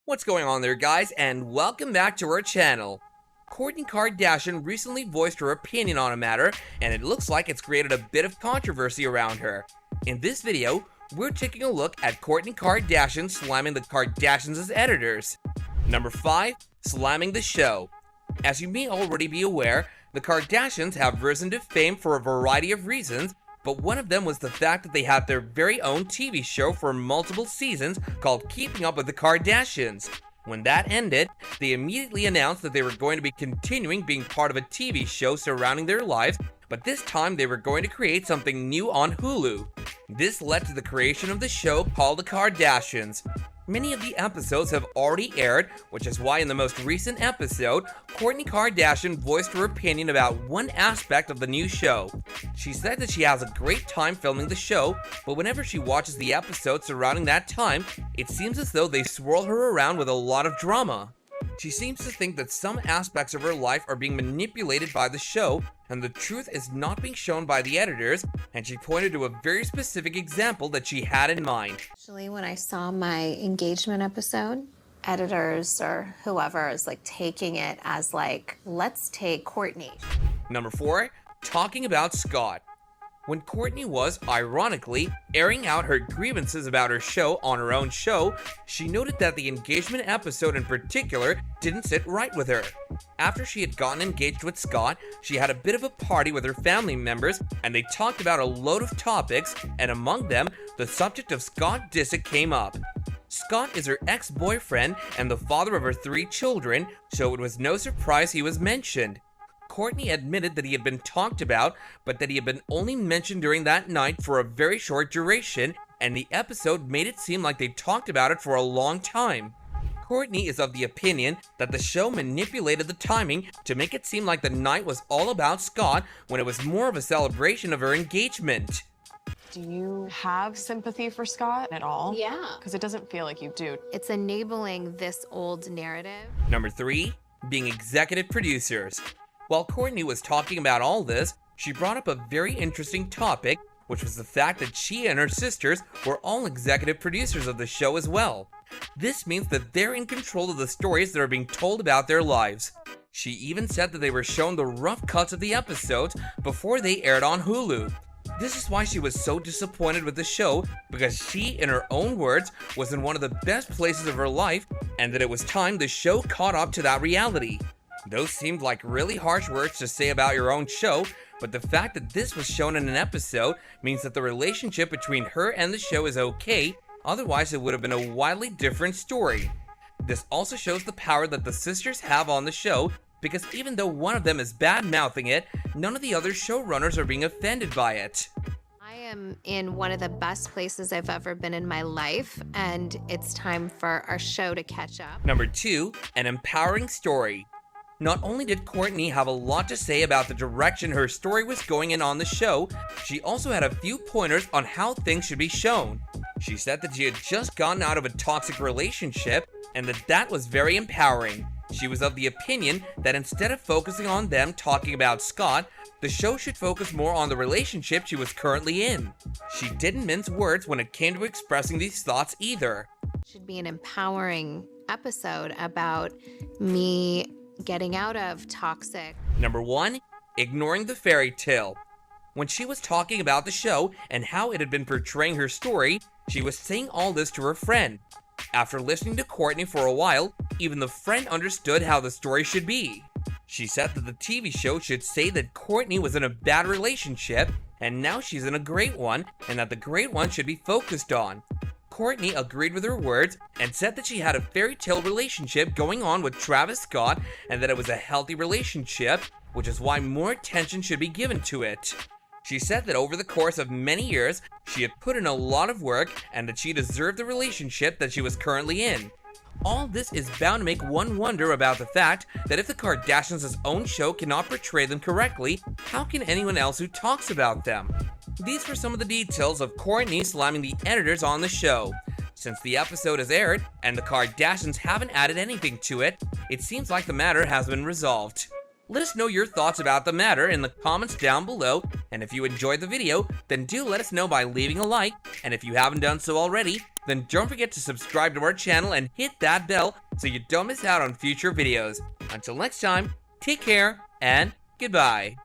What's going on there, guys, and welcome back to our channel. Kourtney Kardashian recently voiced her opinion on a matter, and it looks like it's created a bit of controversy around her. In this video, we're taking a look at Kourtney Kardashian slamming the Kardashians as editors. Number 5. Slamming the show. As you may already be aware, the Kardashians have risen to fame for a variety of reasons, but one of them was the fact that they had their very own TV show for multiple seasons called Keeping Up with the Kardashians. When that ended, they immediately announced that they were going to be continuing being part of a TV show surrounding their lives, but this time they were going to create something new on Hulu. This led to the creation of the show called The Kardashians. Many of the episodes have already aired, which is why in the most recent episode, Kourtney Kardashian voiced her opinion about one aspect of the new show. She said that she has a great time filming the show, but whenever she watches the episodes surrounding that time, it seems as though they swirl her around with a lot of drama. She seems to think that some aspects of her life are being manipulated by the show, and the truth is not being shown by the editors, and she pointed to a very specific example that she had in mind. Actually, when I saw my engagement episode, editors or whoever is taking it as let's take Kourtney. Number 4. Talking about Scott. When Kourtney was, ironically, airing out her grievances about her show on her own show, she noted that the engagement episode in particular didn't sit right with her. After she had gotten engaged with Scott, she had a bit of a party with her family members, and they talked about a load of topics, and among them, the subject of Scott Disick came up. Scott is her ex-boyfriend and the father of her 3 children, so it was no surprise he was mentioned. Kourtney admitted that he had been talked about, but that he had been only mentioned during that night for a very short duration, and the episode made it seem like they talked about it for a long time. Kourtney is of the opinion that the show manipulated the timing to make it seem like the night was all about Scott when it was more of a celebration of her engagement. Do you have sympathy for Scott at all? Yeah. Because it doesn't feel like you do. It's enabling this old narrative. Number 3. Being executive producers. While Kourtney was talking about all this, she brought up a very interesting topic, which was the fact that she and her sisters were all executive producers of the show as well. This means that they're in control of the stories that are being told about their lives. She even said that they were shown the rough cuts of the episodes before they aired on Hulu. This is why she was so disappointed with the show, because she, in her own words, was in one of the best places of her life, and that it was time the show caught up to that reality. Those seemed like really harsh words to say about your own show, but the fact that this was shown in an episode means that the relationship between her and the show is okay, otherwise it would have been a wildly different story. This also shows the power that the sisters have on the show, because even though one of them is bad-mouthing it, none of the other showrunners are being offended by it. I am in one of the best places I've ever been in my life, and it's time for our show to catch up. Number 2. An empowering story. Not only did Kourtney have a lot to say about the direction her story was going in on the show, she also had a few pointers on how things should be shown. She said that she had just gotten out of a toxic relationship and that was very empowering. She was of the opinion that instead of focusing on them talking about Scott, the show should focus more on the relationship she was currently in. She didn't mince words when it came to expressing these thoughts either. It should be an empowering episode about me getting out of toxic. Number 1. Ignoring the fairy tale. When she was talking about the show and how it had been portraying her story, she was saying all this to her friend. After listening to Kourtney for a while, even the friend understood how the story should be. She said that the TV show should say that Kourtney was in a bad relationship, and now she's in a great one, and that the great one should be focused on. Kourtney agreed with her words and said that she had a fairy tale relationship going on with Travis Scott and that it was a healthy relationship, which is why more attention should be given to it. She said that over the course of many years, she had put in a lot of work and that she deserved the relationship that she was currently in. All this is bound to make one wonder about the fact that if the Kardashians' own show cannot portray them correctly, how can anyone else who talks about them? These were some of the details of Kourtney slamming the editors on the show. Since the episode has aired and the Kardashians haven't added anything to it, it seems like the matter has been resolved. Let us know your thoughts about the matter in the comments down below, and if you enjoyed the video, then do let us know by leaving a like, and if you haven't done so already, then don't forget to subscribe to our channel and hit that bell so you don't miss out on future videos. Until next time, take care and goodbye.